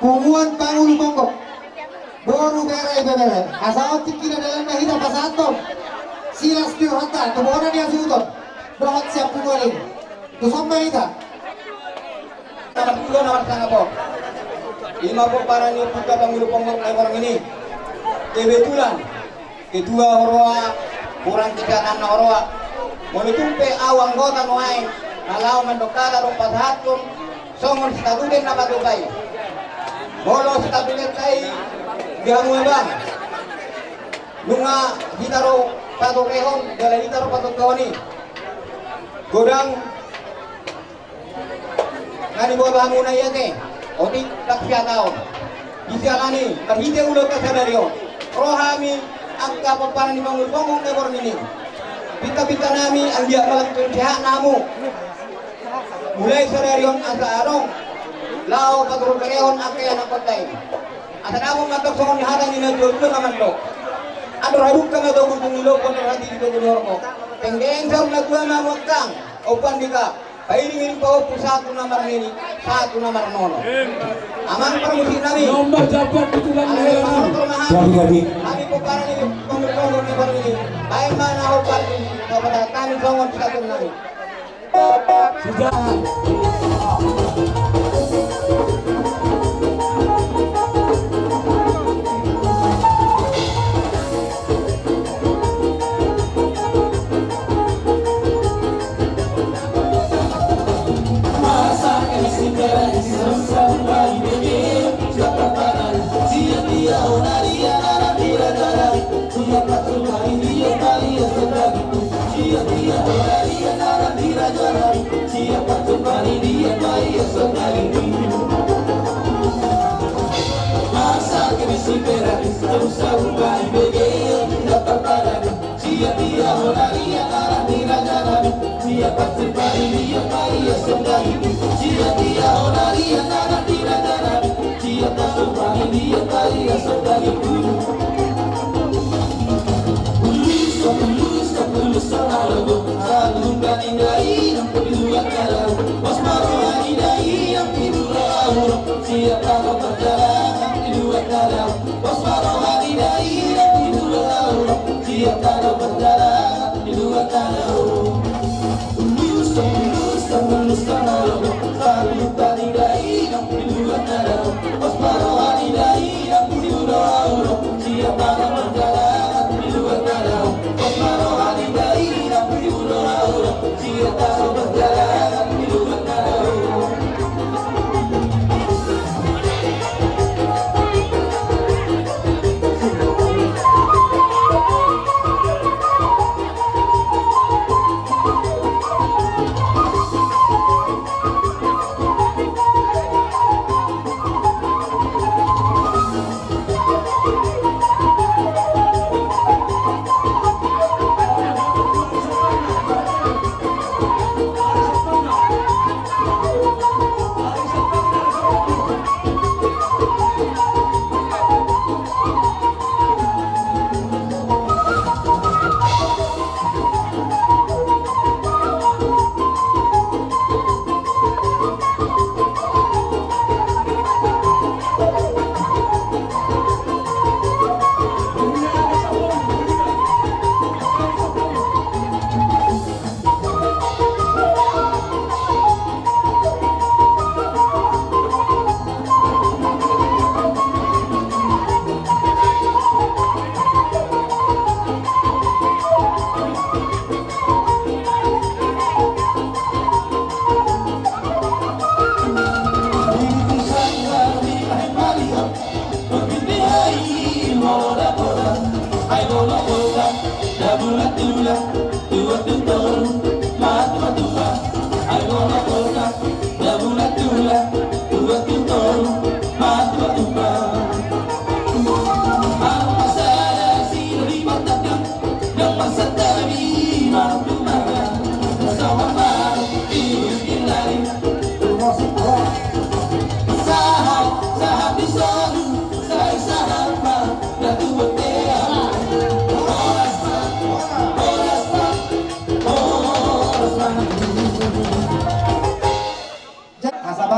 Punguan Pangulu Monggo Boru bere asal tikira dalam nahida pasanto silas dio hata kebona dia suton dohot siap punguan ini tu sampai ita nomor 10 nomor sangapo 50 para ni putra Pangulu Monggo orang ini kebetulan kedua horwa kurang 36 horwa molutumpe awang gota noai nalau mendokada rupat hatum songon statuden na patukai bolo statuden kai gamu bang lunga hitaro patukehon dala hitaro patukawani godang ngani bawa bangun aja ke otik tak siatau disialani terhite ulo kasadario rohami angka paparan di bangun bongong nekor ini pita-pita nami andia malam kerja namu mulai sadarion asa arong lao paturun kerehon ake anak kotai asa namu matok songon hata ni najol naman to ado haduk ka mato gudung ilo kono hati dito gudormo tenggeng sa nagwa na wakang opan dika pairing pa satu nomor ini satu nomor nono aman permusi nami nomor dapat betulan jadi kami pukaran ini pengurus nomor ini baik mana opan kepada kami songon satu nami sudah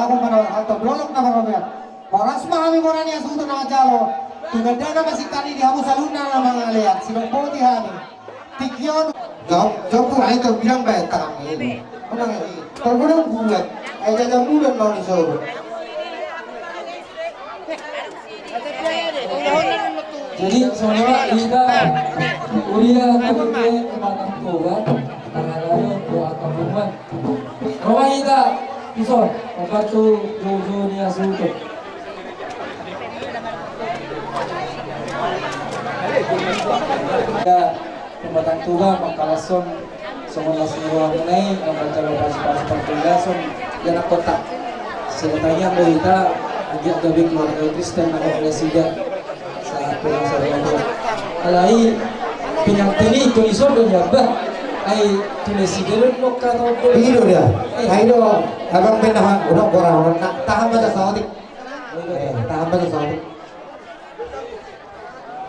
bago manawag atau blolok na maromya. Oras mahami mo na niya suto na jalo. Tuganda na masikani di hamu saluna na mga aliat. Silong poti hami. Tikyon. Job po ay ito bilang bayat kami. Ano nga ini? Pagulong bulat. Ay jajang mulan mau ni sobo. Jadi semua kita kuliah KPP Kemanang Toba tanggal doa kampungan. Rumah kita pisau membantu Jojo Niasuto. Ya Kemanang Toba Mangkalason semua semua mengenai membaca pas penglason dan kotak. Sebenarnya kita agak lebih keluarga Kristen atau presiden. Alai pinangtini itu iso nyabah ai tunesidelun lokka to Piro dia. Ayo abang pindah udah orang tahan baca sahadik. Tahan baca sahadik.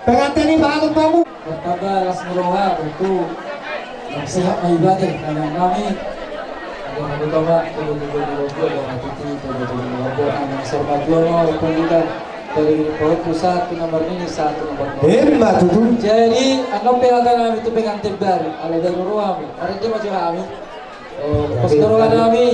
Pengantin ini bagus kamu. pertama rasmuroha untuk sehat ibadah karena kami ada utama itu anak sorba dua pendidikan dari pusat nomor ini satu nomor Mbak tuh. jadi ano pegagan namin itu pengantin baru ala dari ruang hari itu macam kami pas dorongan kami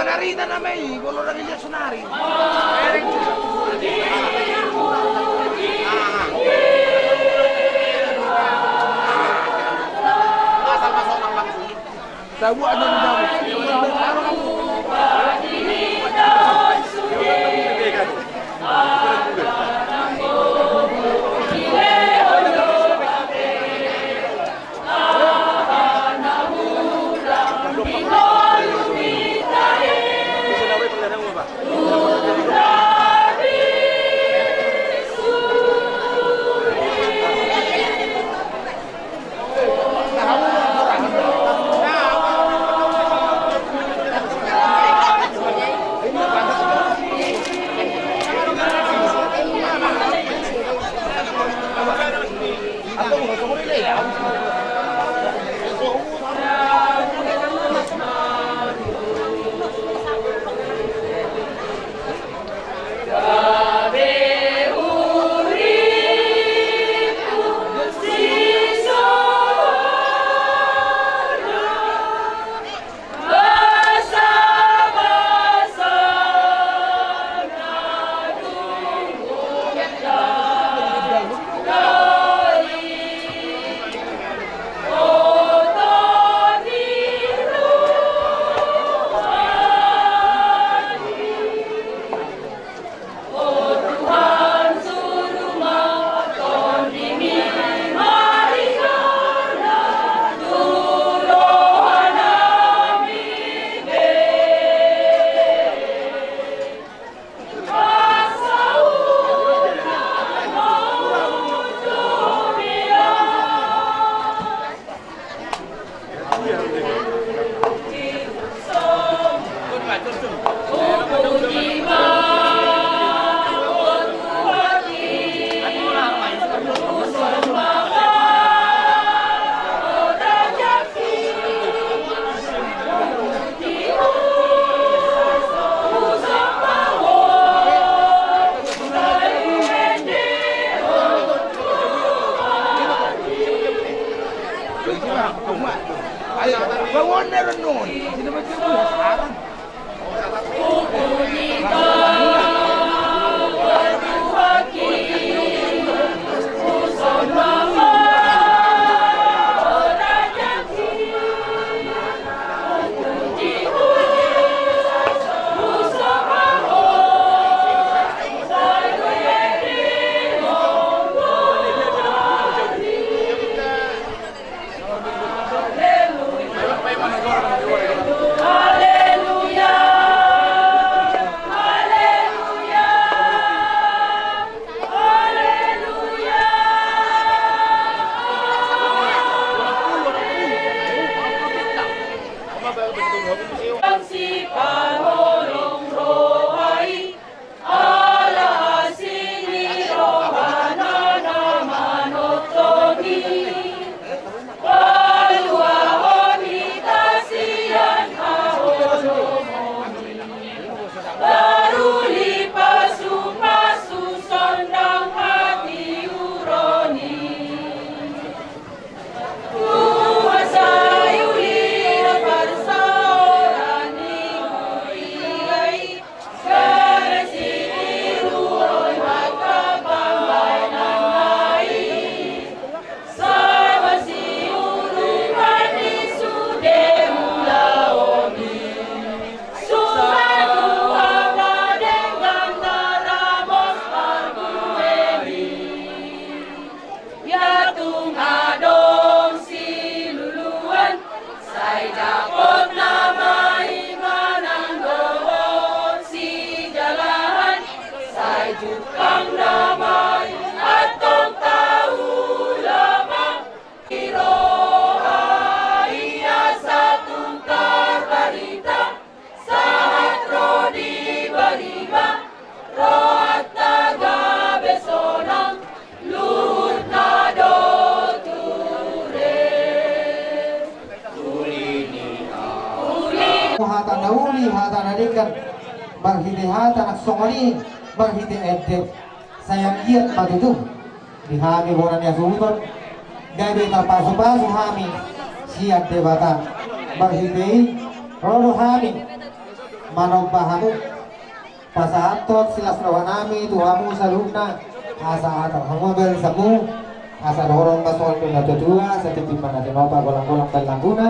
Narita na may color ng ilyasonari. Tahu ada di dalam. Bangun dari nun, sini macam tu sekarang. Haleluya, haleluya. nauli hata nadikan barhiti hata naksongoni barhiti edde sayang giat matutu di hami bonan ya suhuton gabe pasu-pasu hami siat debata barhiti rodo hami manobahamu pasahatot silas rawanami tuhamu salubna asa atar hamobel samu asa dorong basol pina dua setiap mana denopa golang-golang balanguna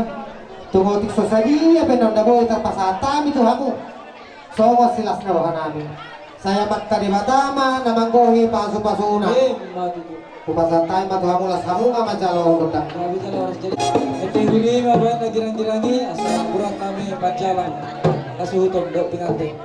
tungotik sosagi ya benon dabo ita pasatami tuhamu songo silas rawanami saya makta di batama namanggohi pasu-pasuna kupasantay matuhamu las hamu macalo undang Grabe ka oras jadi. Ito yung huli mga nagirang-girangi asa kurang kami panjalan. Kasuhuton do pingante.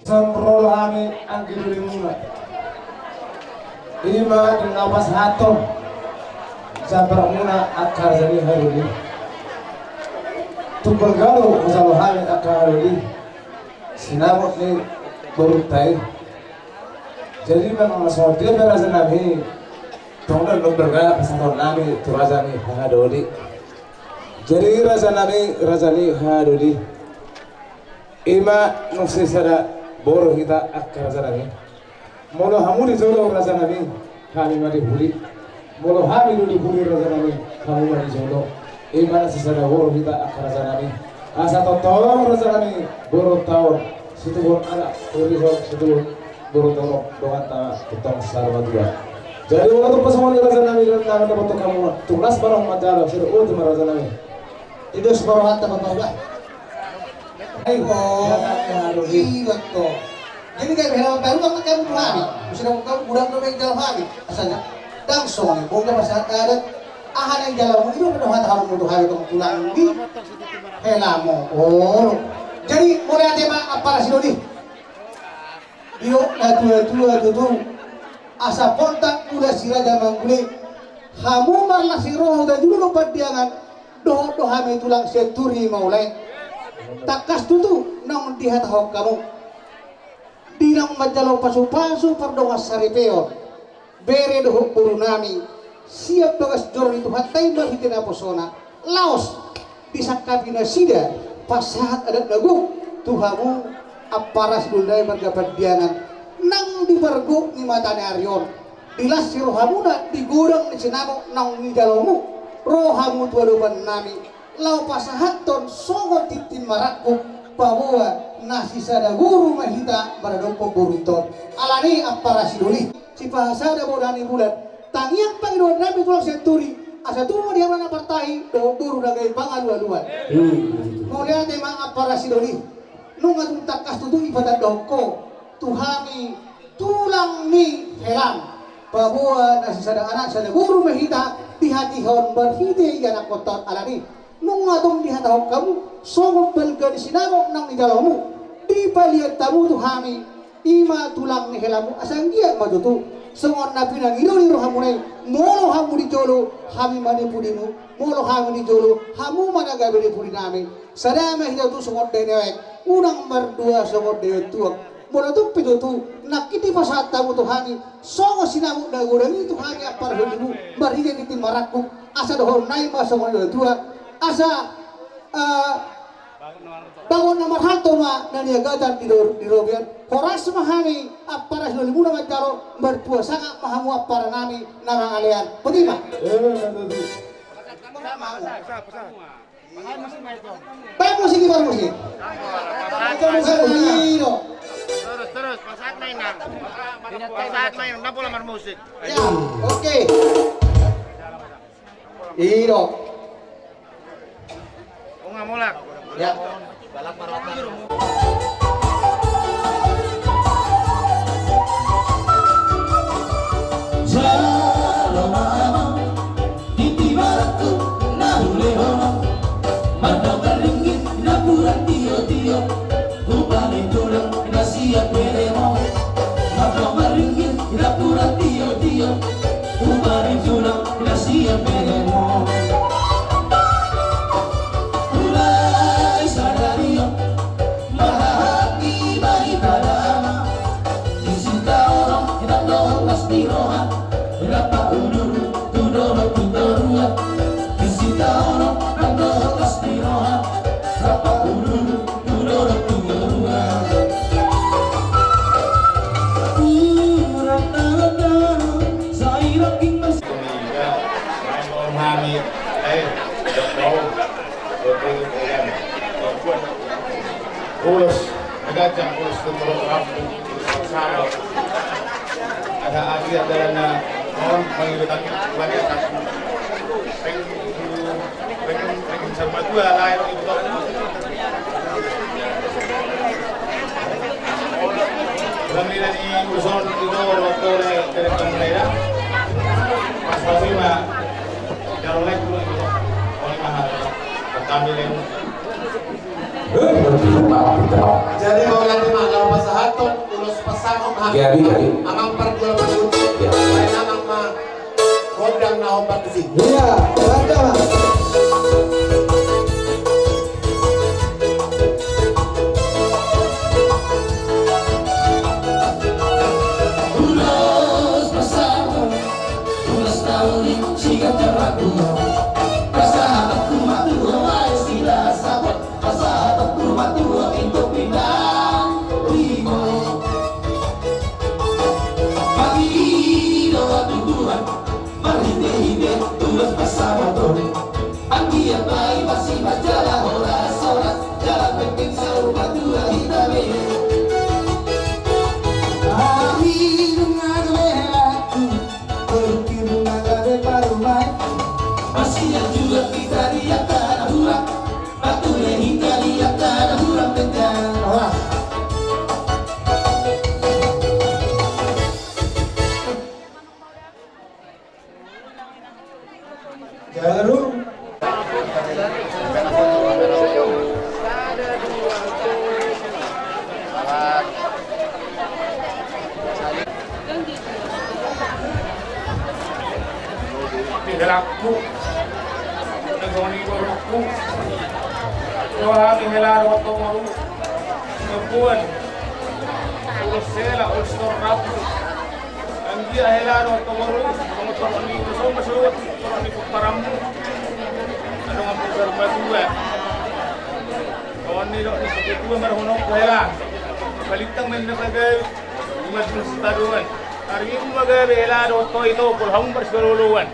Samrol kami ang kinulimuna. Ima di napas hato sa muna at karzani haruli. Tupagalo masalo kami at haruli. Sinamot ni Borutay. Jadi memang sorti berasa nabi. Tunggal bergaya pasal nabi turaza ni hadoli. Jadi raza nabi razali hadoli. Ima nufsisada boro kita akkar zanami molo hamuri zolo razanami kami mari huli molo hami luli huli razanami kami mari zolo imana sisada boro kita akkar zanami asa totong razanami boro tawon situ bon ala huli zo situ boro tawon doata tutong sarwa dua jadi waktu pasangan razanami dan nama dapat kamu tunas barang majalo situ uti razanami itu sebaruhan teman-teman Ayo, iya toh. Jadi kayak halaman baru kan kamu hari, sudah kamu udah main dalam hari, asalnya. dang song bongga masyarakat adat ahan yang jalan itu pedohan harus untuk hari itu tulang di helamo oh jadi mulai tema apa sih doni iyo na tua tuh asa pontak udah sila zaman gule hamu marlah si roh dan dulu lupa diangan doh hame tulang seturi maulai takas tutu nang dihat hok kamu dinang majalo pasu-pasu pardongas saripeo bere doh purunami siap dogas jor itu hatai bahitin aposona laos disakapina sida pasahat adat lagu tuhamu aparas dulai bergapat diangan nang di bargo ni matane aryon dilas si rohamuna di gudang di sinamo nang ni jalomu rohamu tuadupan nami lau pasahaton songo titin marakku bahwa nasi sada guru mahita baradompo buruton alani aparas duli si pahasada bodani bulan tangiang pangidon nabi tulang senturi asa tumo dia mana partai do guru dagai pangaluan mau lihat emang aparas duli nunga tuntakas tutu ibadah doko tuhami tulang mi helam bahwa nasi sada anak sada guru mahita di hati hon berhide yang kotor alani nunga tung di hati hon kamu songok belga di sinamo nang di dalamu di baliat tamu tuhami ima tulang mi helamu asang giat maju tu songon nabi nang ironi rohamunai molo hamu di jolo hami mani pudimu molo hamu di jolo hamu mana gabe di pudinami sadama hidup tu songot denewek unang berdua songot dewe tuak mula tu pitu tu nakiti pasat tamu tuhani songo sinamu dagurangi tuhani apar hodimu barige kiti marakku asa dohon naima songo dewe tuak asa bangun nomor hantu ma nani agatan di robian horas mahani aparas doli muna macaro bertua sangat mahamu apara nami narang alian bagaimana? Baik musik di baru musik. Terus pasaat main nang. Pasaat main na pula mar musik. Ya, oke. Iro. Unga mulak. Ya. Balak parota. Ulos, nagajang ulos ng program sama. Ada agi adalah na mohon pangilitan lagi atas. Pengen sama dua lain itu. Kami dari urusan itu waktu dari pemerintah. Mas Fasima, kalau lagi dulu itu oleh mahal. Kami yang jadi mau nanti mah kalau pasahaton tulus pasangok jadi amang pergula berut lain amang mah kodang na obat di sini Iya, baca Mas. Tulus pasangok tulus tauli siga terlaku pasahabatku matua wae sila sahabat pasahabatku matua itu pindah limo pagi doa tuduhan marhide tulus pasahabaton anggi apai masih majalah horas jalan penting saubat dua hitabe Ami dengan lelaku berkir mengagai parumai baru Helaku, nagoni ko aku. Kami helaro ko maru, magbuwan. Ulos sila, ulos tornapo. Ang dia helaro ko maru, kung ito kami gusto masuot, kami ko paramu. Ano nga po sir madua? Kawan nilo ni segitu marhunok hela. Balitang men nakagay, mas taruan. Hari ini mga helaro ko ito, kulhang berseluluan.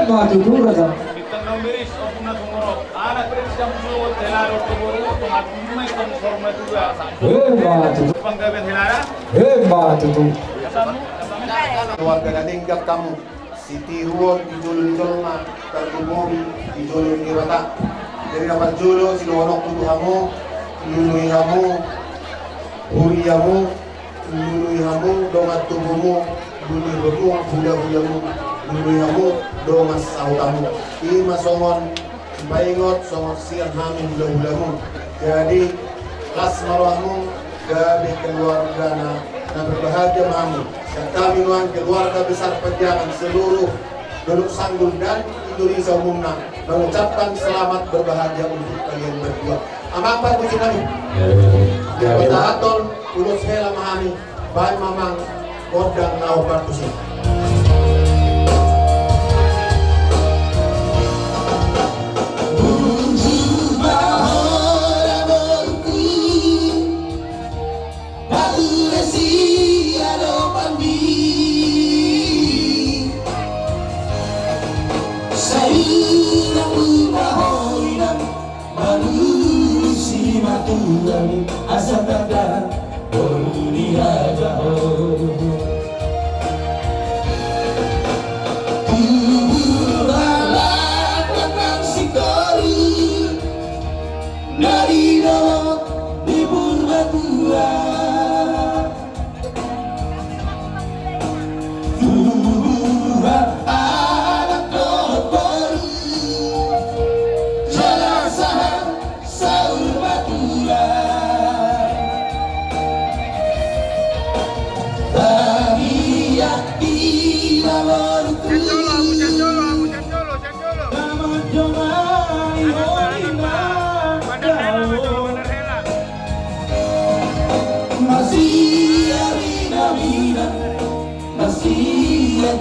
matutura ka. Bitang nambiris o puna tumuro. Anak rin siyang suot helaro tumuro. Tumagmay transforma juga. Matutura. Panggabihan helara? Matutura. Keluarga natinggap kamu si Tiruon di Julun Jolma tergumobi di Julun Irata dari dapat Julu si Lonok tuduhamu lului hamu huriyamu lului hamu dongat tubuhmu lului betul buda-budamu lului hamu dongat sautamu ima songon baingot songon sian hamu buda-budamu jadi las marwahmu gabe keluarga na berbahagia mahamu dan kami nuan keluarga besar Pejangan seluruh Dolok Sanggul dan Indonesia umumnya mengucapkan selamat berbahagia untuk kalian berdua. Amang puji kami. Kita aton ulus hela mahami baik mamang kodang nau partusi. Asa tada dunia jauh Tuhan tenang sikori dari dalam di purba Tuhan anak dokter jalan saham saur batura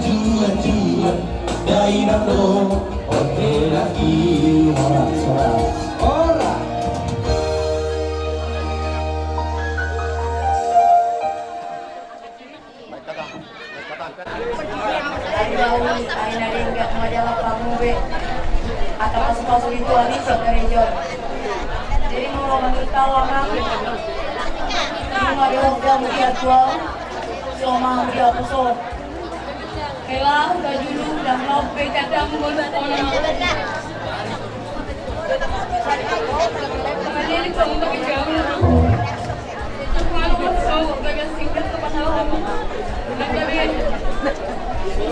juan dai na to ote lagi ora Ay naringgat majalah Pramube atau masuk-masuk itu Alisa dari John. Jadi mau tahu orang ini ada orang dia jual sama dia pusat. Kela udah dulu udah ngopi kadang mulut orang. Kemudian ini kamu tak jauh. Kalau masuk bagian singkat ke pasal apa?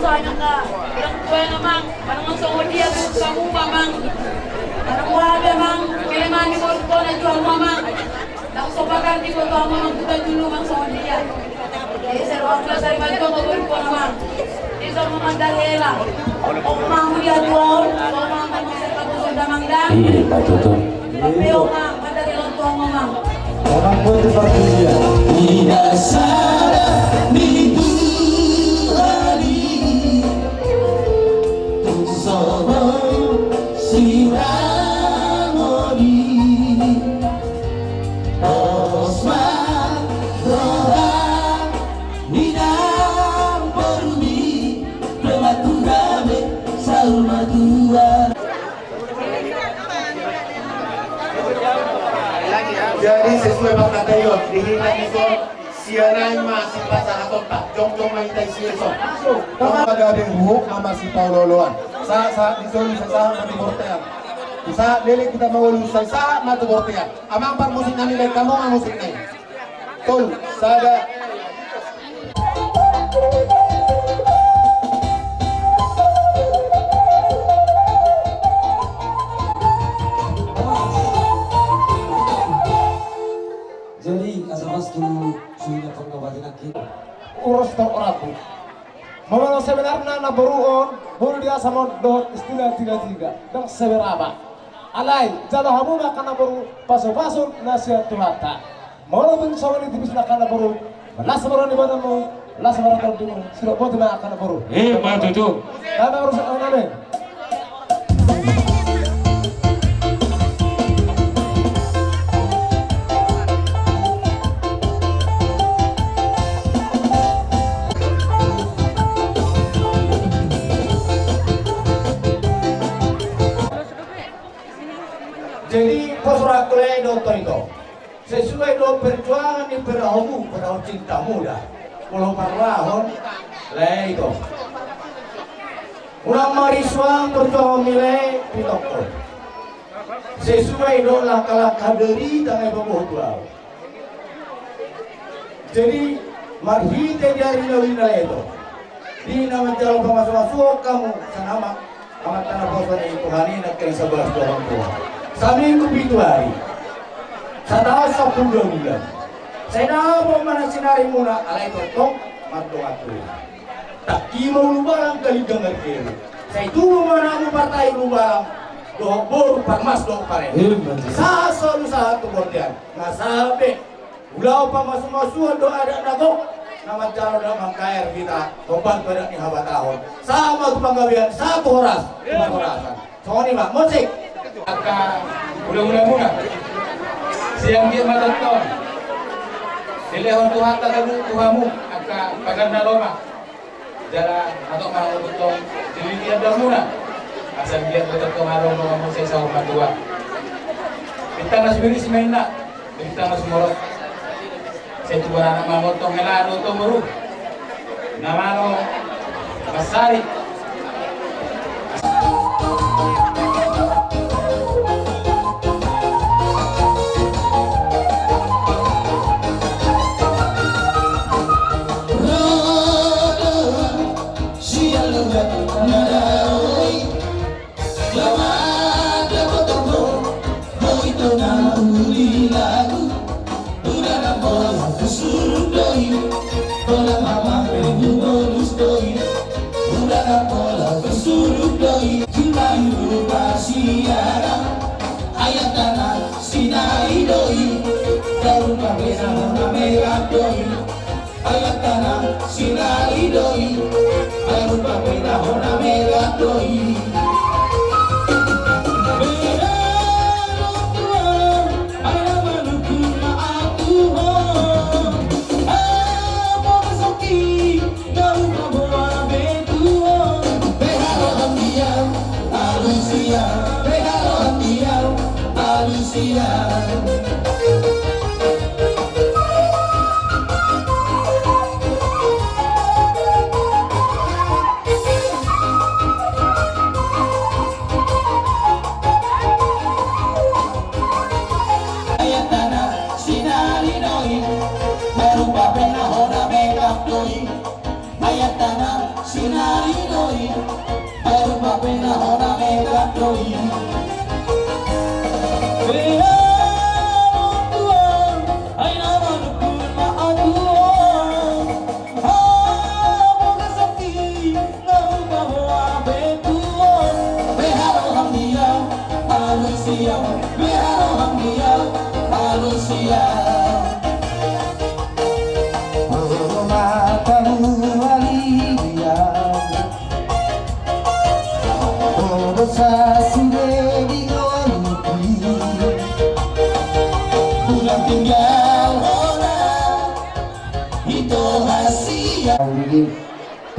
Sayang ka, ilang tuwa namang, parang ang songod dia sa mamang. Parang wala mang, kailangan mo ito na jual mamang. Nang sobagan di ko ito mamang kita dulu mang songod dia. Di sa ruang kelas dari bantu magul ko namang. Di sa mamang dahela. O mamang dia jual, so mamang masarap ko sa damangdan. Papiyo nga, madali lang ito ang mamang. Orang pun seperti dia. Tidak sadar di Jadi sesuai bakal tayo, dihinat nito siya na masih pasah atau tak jong-jong mahintay siya so. Ang magabing buhok ama si Pauloloan. Sa isol sa matibortean. Sa dili kita mawulusay sa matibortean. Amang pagmusik namin ay kamo ang musik na. Tol, sada Memang sebenarnya na baruon, baru dia sama dot istilah tiga dan seberapa. Alai, jalo hamu makana baru paso nasihat tuhata. Mau pun sama ini tipis nakana baru, las baru ni banamu, las baru kalau sudah buat nakana baru. Mana tu? Karena harus name. Jadi pasurak kulai dokter itu sesuai dengan perjuangan di perahu cinta muda. Pulau Parwahon le itu. Ulang mariswang perjuangan milai di dokter. Sesuai dengan langkah-langkah dari tangan bawa pulau. Jadi marhite dari lawina itu. Di nama jalan masuk kamu sanama amat tanah bosan itu hari nak kena 11 orang tua. Seminggu itu hari, saya tahu 10 bulan. Saya tahu mana sinari muna alai totok matong atu. Tak kimo lubarang kali dengar kiri. Saya tunggu mana mu partai lubarang. Doh boru parmas doh pare. Saya selalu satu bordian. Ngasabe. Ulau pamasuk-masuan doh ada nagok. Nama calon nama kair kita obat pada ni habat tahun. Sama tu panggawian satu horas. Soalnya mak musik. Aka ulang-ulang muna siang dia mataton dilehon Tuhan tagalu Tuhamu aka paganda loma jala atau mau betul dilitian dah muna asal dia betul pengaruh mau saya sama dua kita masih beri semena kita masih morot saya coba anak mamotong ngelano to muru namano Masari.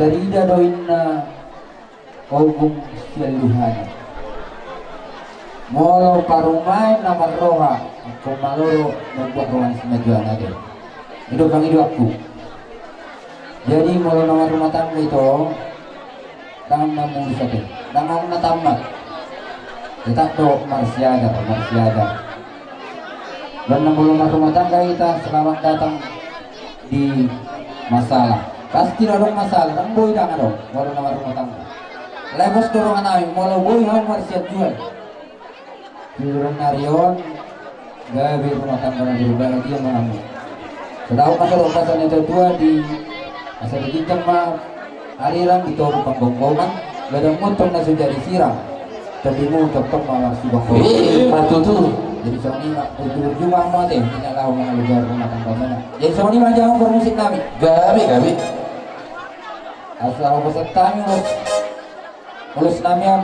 Terida doina ogum sialuhana molo parumai nama roha ko maloro membuat ruang semajuan ada itu bang hidupku. Jadi molo nama rumah tangga itu tangan namun bisa deh tangan natamat kita do marsiada dan nama rumah tangga kita selamat datang di masalah. Pasti dorong masalah, kan boy dah dong, walau nama rumah tangga. Lemos dorongan ayo, walau boy hal marsiat jual. Dorong narion, gawe rumah tangga nanti berubah dia mengamu. Sedau pasal opasan itu tua di asal dikincang mah, aliran di toro pembongkongan gadang motor na sudah disiram tapi mau tetap malah si bongkongan Patu tuh. jadi soalnya nggak berjuang mau deh tidak tahu mana lugar rumah tangga jadi soalnya mana jangan bermusik kami Gabi. asal peserta kami mulus nami yang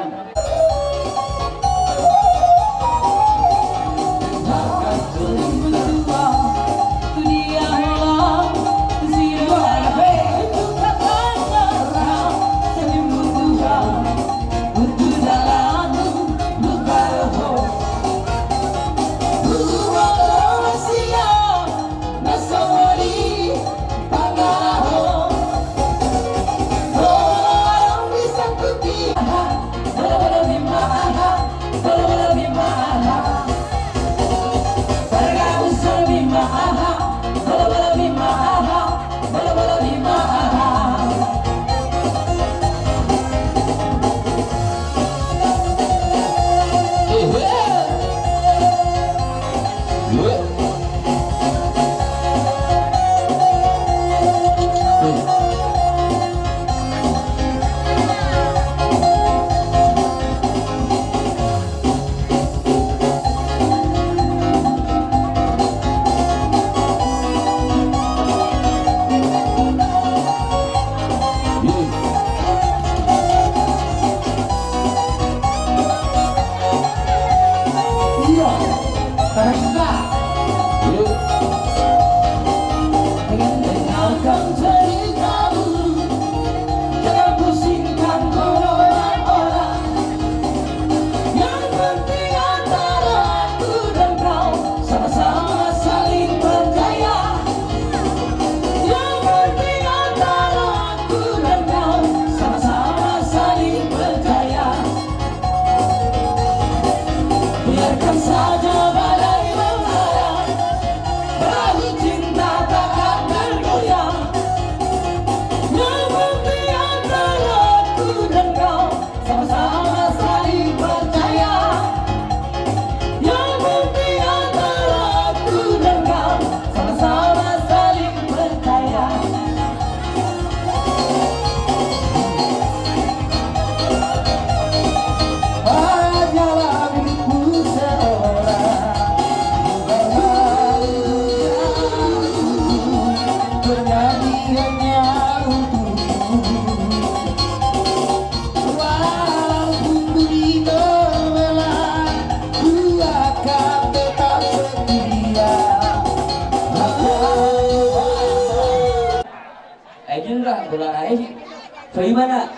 Bagaimana?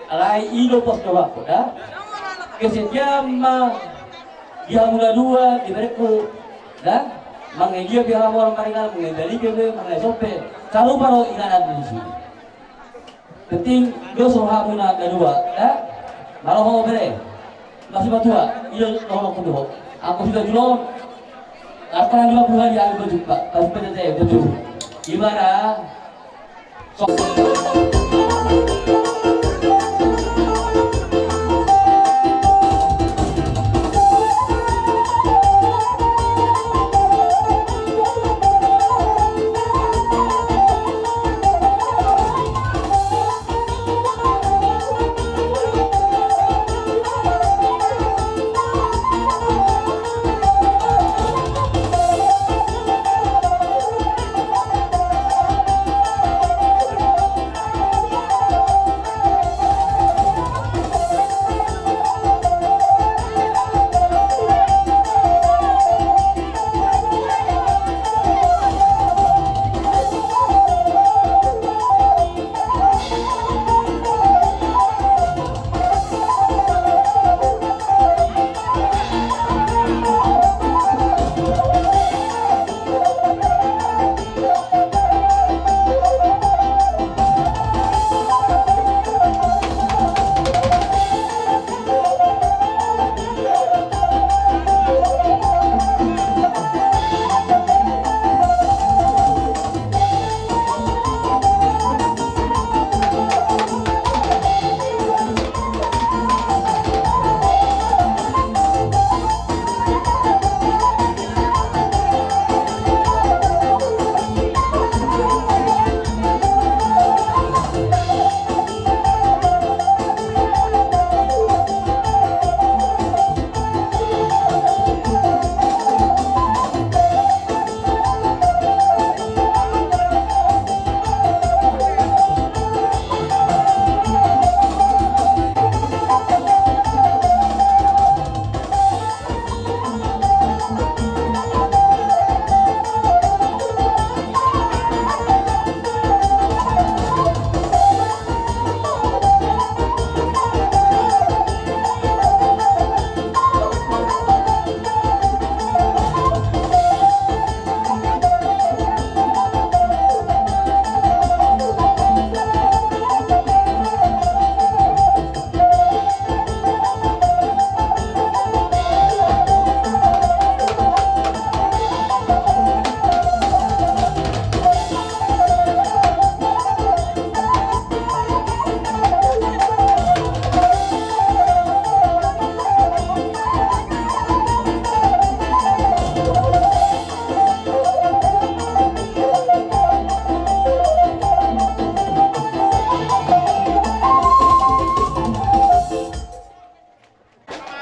Alai ilo pos coba dah. Kesejam dia mula dua di mereka dah. Mengedia dia awal mereka mengendali ke mengenai sope. Kalau baru inanan di sini. Penting dia soha muna kedua dah. Malah mau bere. Masih batua. Ilo tolong kedua. Aku sudah julon. Artinya 50 hari aku berjumpa. Tapi pada saya betul. Gimana?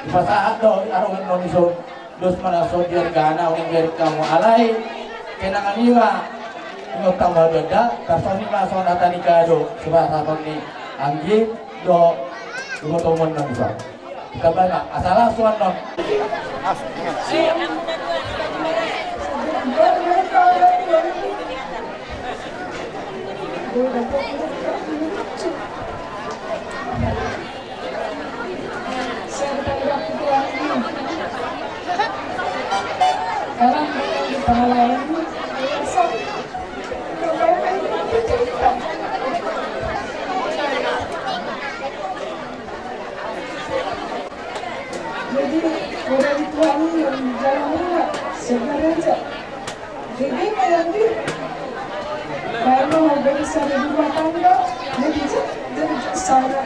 Pasahat do arungan mo ni so dos mana so diar gana uning biar kamu alay kena kanima ingot tama dada kasoni maso natani kado subasa ni anggi do gumotomon nang isa kabana asala suan no Sekarang pengalaman jadi orang tua yang jalannya sebenarnya jadi kayak di kalau dari sana rumah tangga jadi sana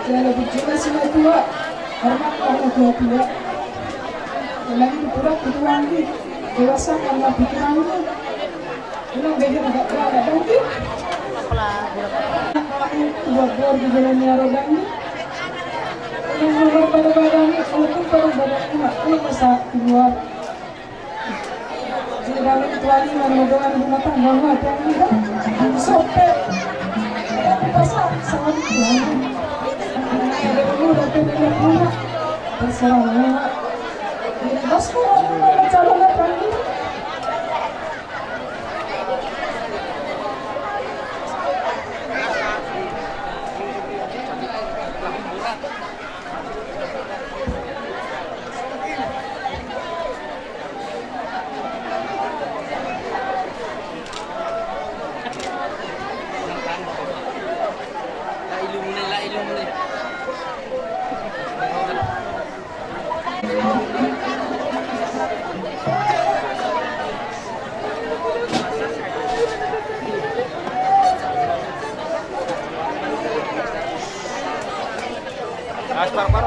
jadi berjumpa sama tua hormat orang tua lagi pura kedua lagi dewasa karena pikirannya ini beda agak berada lagi buat di jalan nyaro lagi yang nomor pada badannya kalau pun pada badannya ini bisa keluar jadi dalam kecuali dengan rumah tangga apa yang sopir tapi pasal sangat kuat ada dulu dapat dia punya terserah Mas ko calon na lagi.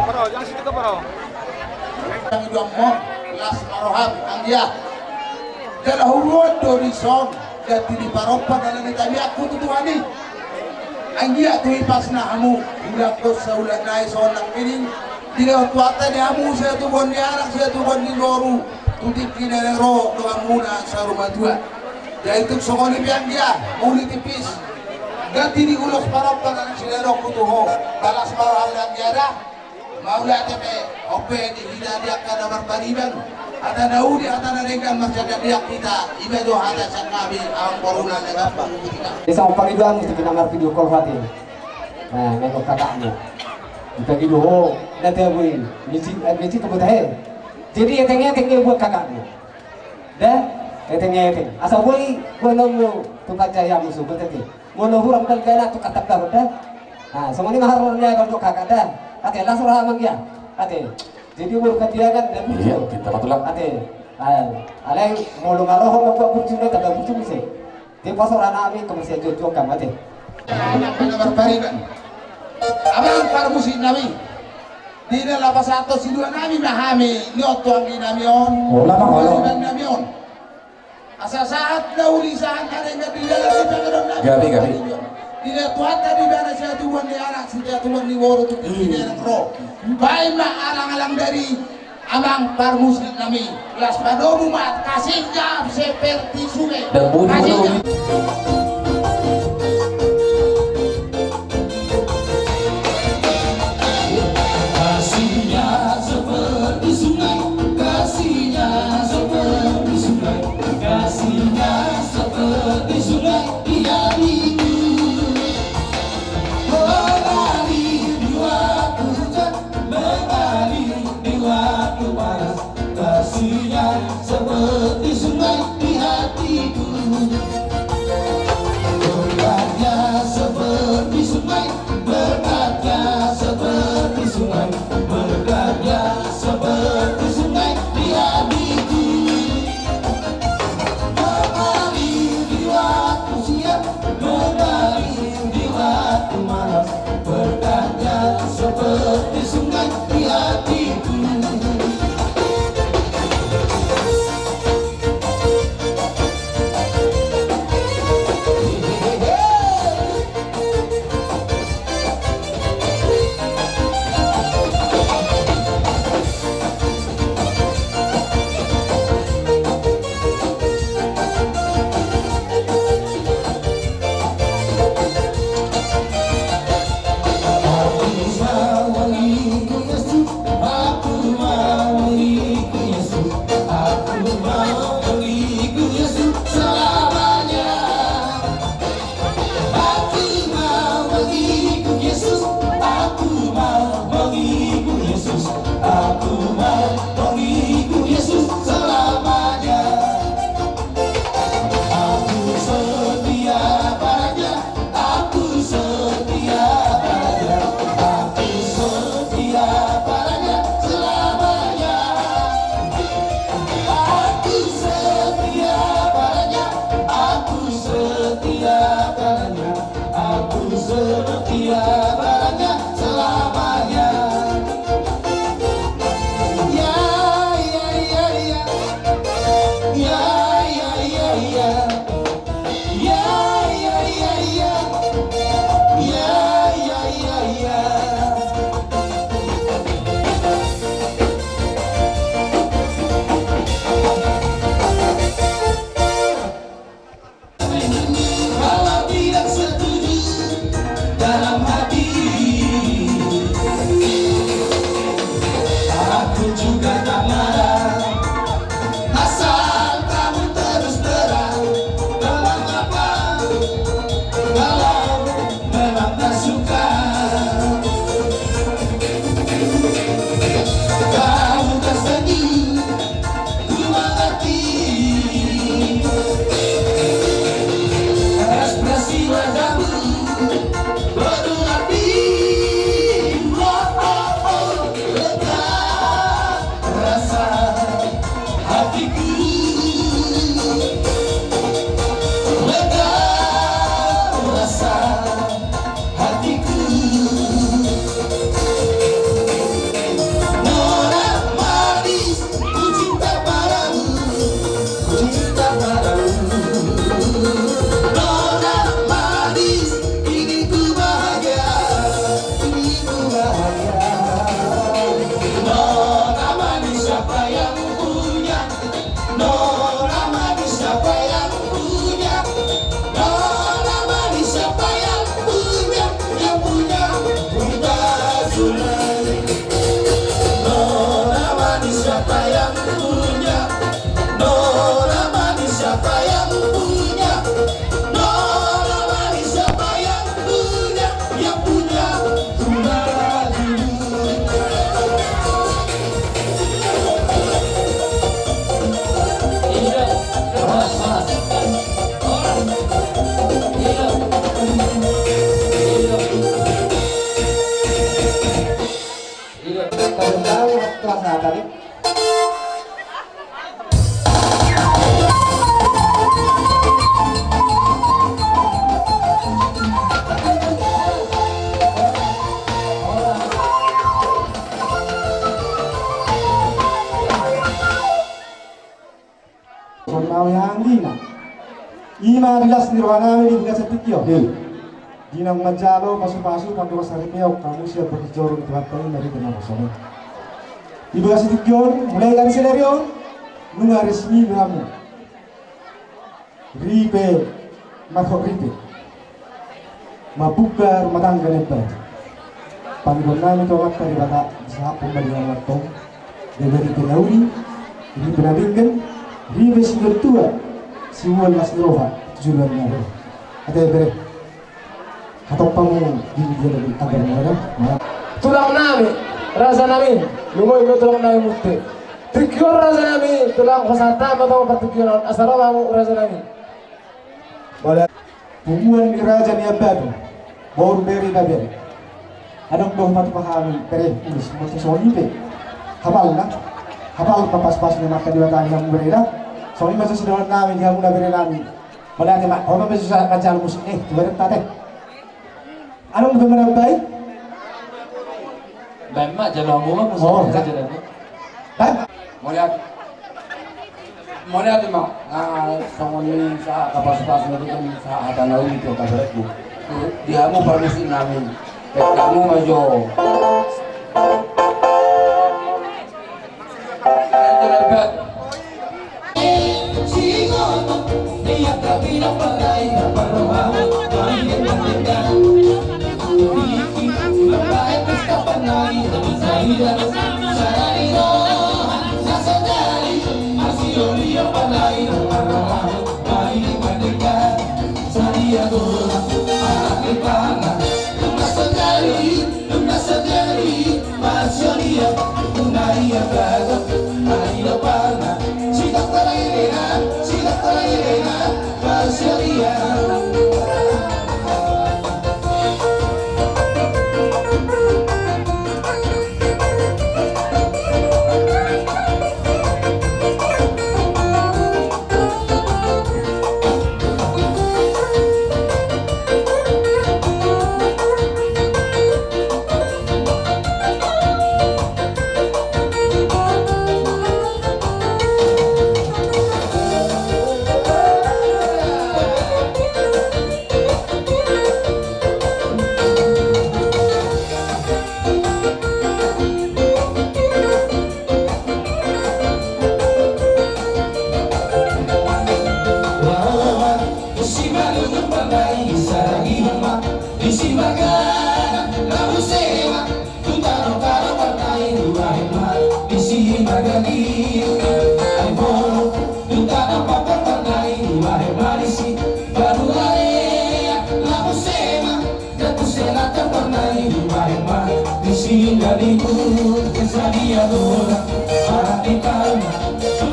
Paro, yang situ ke paro. Yang idong mo, las maroham, ang dia. Dala huwad do rison, dati di paropa dalam itabi aku tutuani. Ang dia tu ipas na hamu, ulang ko sa ulan na ison ng pining. Dila tuwata ni hamu siya tubon ni anak siya tubon ni loru. Tutik kinelero doang muna sa rumah tua. Jadi itu sokoni biang dia, muli tipis. Ganti di ulos paropa dalam silero kutuho, balas maroham dan tiada. Maulah tepe ope di kita dia kada bertariban ada daudi ada narekan masyarakat dia kita ibadah ada sakabi ang corona na gampang ketika isang pariban mesti kena ngar video call hati nah nengok kakakmu kita gitu oh nanti abuin mesti kebut jadi etengnya buat kakakmu dah etengnya asal boleh nemu tempat jaya musuh betul mau hurang kalgala tu katak dah nah semua ini maharnya kalau kakak dah ate langsung ramang ya ate jadi bukan dia kan dan iya kita patulang ate alay mulu ngaroh mau berjumpa tak berjumpa sih di pasar anak kami kemudian jojo kamu ate anak berpariban abang parmusin nami di dalam satu si dua nami mahami ni otuang di nami on nami on asal saat dauli saat ada yang di dalam gabi tidak tuan tadi biar saya tuan di anak sudah tuan di woro tu tidak roh. Baik mak alang-alang dari abang parmusik nami kelas padomu mat kasihnya seperti sungai. Kasihnya. Kasihnya seperti sungai, kasihnya seperti sungai, kasihnya seperti sungai di hatiku. Mengalir di waktu hujan, mengalir di waktu panas, kasihnya seperti sungai di hatiku. setia padanya selamanya. Ya ya ya ya, ya ya ya ya, ya ya ya ya, ya ya ya ya. Kalau tidak setuju dalam hati, aku juga tak marah. Asal kamu terus terang ngomong apa. Kalau memang tak suka, kamu tersenyum, ku mengerti. Ekspresi wajahmu penuh arti. Oh, oh, oh, lega rasa hatiku, lega rasa hatiku. Nona manis, ku cinta padamu, ku cinta padamu. Nona manis, ingin ku bahagia, ingin ku bahagia. Nona manis, siapa yang punya? Nona manis, siapa yang punya? Nona manis, siapa yang punya? Yang punya kita sudah. Nona manis, siapa yang punya? Nona manis, siapa yang punya? Nona manis, siapa yang punya? Yang punya sudah dulu. Kalau tahu kelas apa tadi? Sonau yang gina. Ima bilas nirwana ini juga setikyo. Dinang majalo pasu-pasu pandu saripeo kamu siap berjoro di tempat ini dari tenang kosong. Ibu kasih tikyon mulai dari selerio nunga resmi kamu. Ribe makro ribe. Mabuka rumah tangga nempel. Panggon nami tawat dari bata sahap pembalian waktu. Dari penauri, ini penabingkan, ribe singgol tua, siwal mas nirova, tujuan naro. Ada bere. Atau kamu gini dia lebih agar mana? Tulang nami, rasa nami, lumoy ko tulang nami mukti. Tikyor rasa nami, tulang kosata matang patikyor asara kamu rasa nami. Boleh. Hubungan di raja ni abadu, baru beri babel. Adang doh mati pahami, beri ulis mati soni pe. Hafal na, hafal papas-pas ni maka diwatani yang berbeda. Soni masih sedang nami dia mula beri nami. Boleh ada mak, orang masih susah macam musik tuh tate. Anong bagaimana baik? Baik mak jalan ngomong Oh, saja dah. Baik. Moniat mak, songoni sa kapas-pas nanti kan sa ada nawi itu kabarku. Dia mau permisi namin, kamu maju. Isi magana lalu sewa tutaro karo partai ruahema isi magani aimo tutaro papa partai ruahema isi baru area lalu sewa jatuh selatan partai ruahema isi dari pun kesadia dora para di palma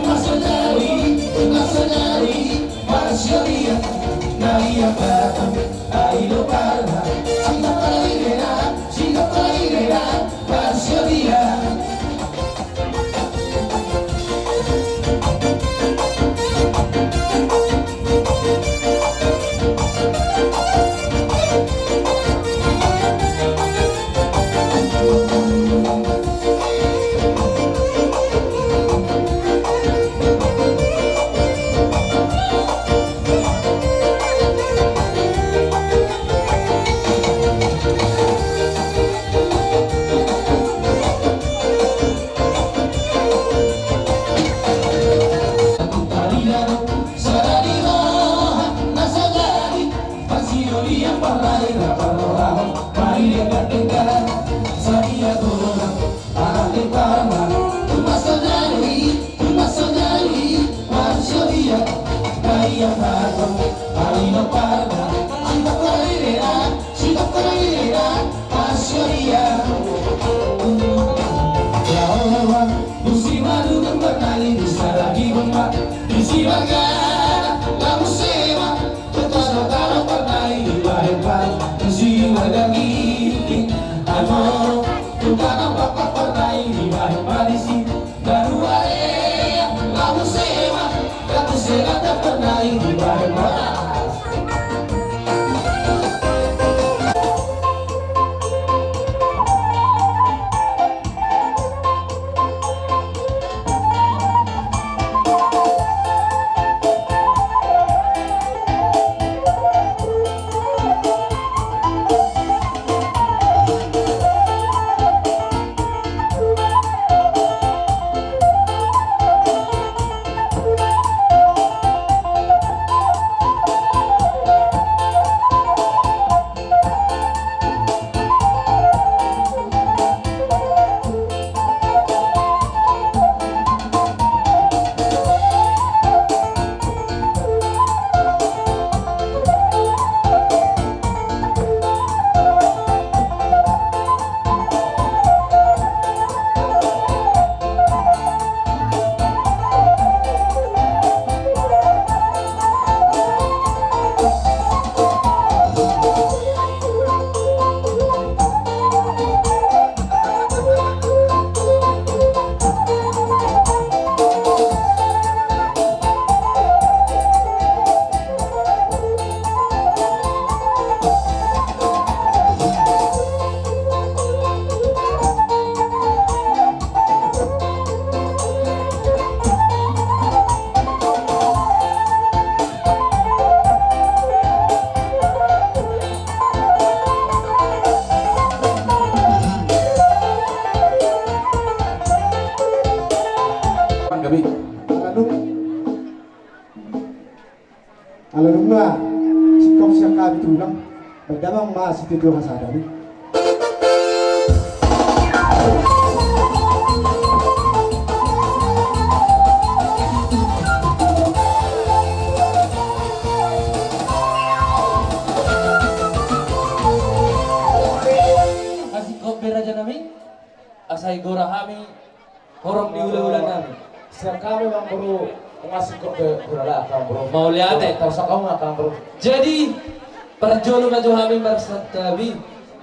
masajari manusia Naia Pata, Ailo Parma, Singa Paraíra, Parceria. Alalunga, sikap siya kabitulang, magdamang maasipid yung kasada ni. Kasih kopi raja nami, asai gora kami, korong di ula-ula nami. Siya kami bang bro, masih kok ke berala kang bro. Mau lihat ya? Terus kau nggak kang bro? Jadi perjolo maju kami bersatabi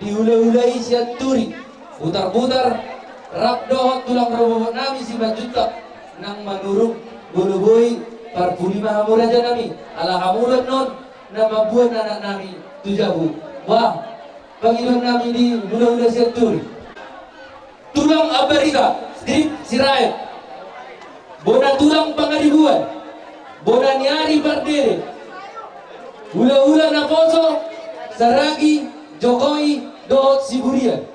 diulai-ulai siat turi putar-putar rap dohot tulang robot nami si bajutak nang manurung bulu-bui parpulima hamur aja nami ala hamuran non nama buah anak nami tujabu wah pangilan nami di ulai-ulai siat turi tulang abarika strip sirai bona tulang pangaribuan bona nyari bardere ula-ula na poso saragi Jokowi dohot Siburian